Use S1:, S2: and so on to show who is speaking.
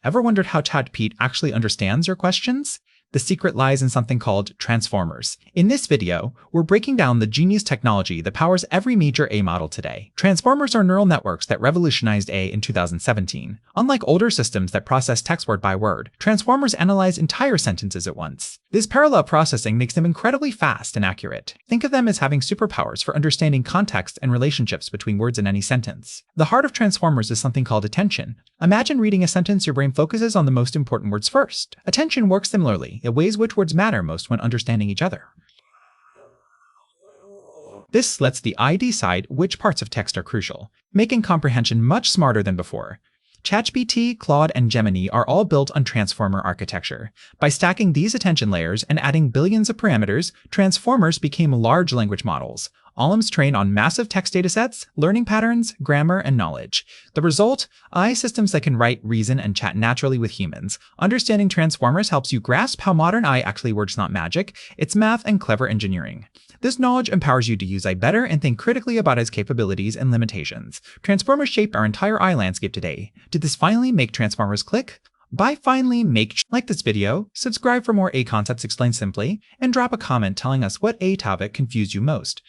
S1: Ever wondered how ChatGPT actually understands your questions? The secret lies in something called transformers. In this video, we're breaking down the genius technology that powers every major AI model today. Transformers are neural networks that revolutionized AI in 2017. Unlike older systems that process text word by word, transformers analyze entire sentences at once. This parallel processing makes them incredibly fast and accurate. Think of them as having superpowers for understanding context and relationships between words in any sentence. The heart of transformers is something called attention. Imagine reading a sentence your brain focuses on the most important words first. Attention works similarly. It weighs which words matter most when understanding each other. This lets the eye decide which parts of text are crucial, making comprehension much smarter than before. ChatGPT, Claude, and Gemini are all built on transformer architecture. By stacking these attention layers and adding billions of parameters, transformers became large language models. LLMs train on massive text datasets, learning patterns, grammar, and knowledge. The result? AI systems that can write, reason, and chat naturally with humans. Understanding transformers helps you grasp how modern AI actually works, not magic. It's math and clever engineering. This knowledge empowers you to use AI better and think critically about its capabilities and limitations. Transformers shaped our entire AI landscape today. Did this finally make Transformers click? By finally like this video, subscribe for more AI concepts explained simply, and drop a comment telling us what AI topic confused you most.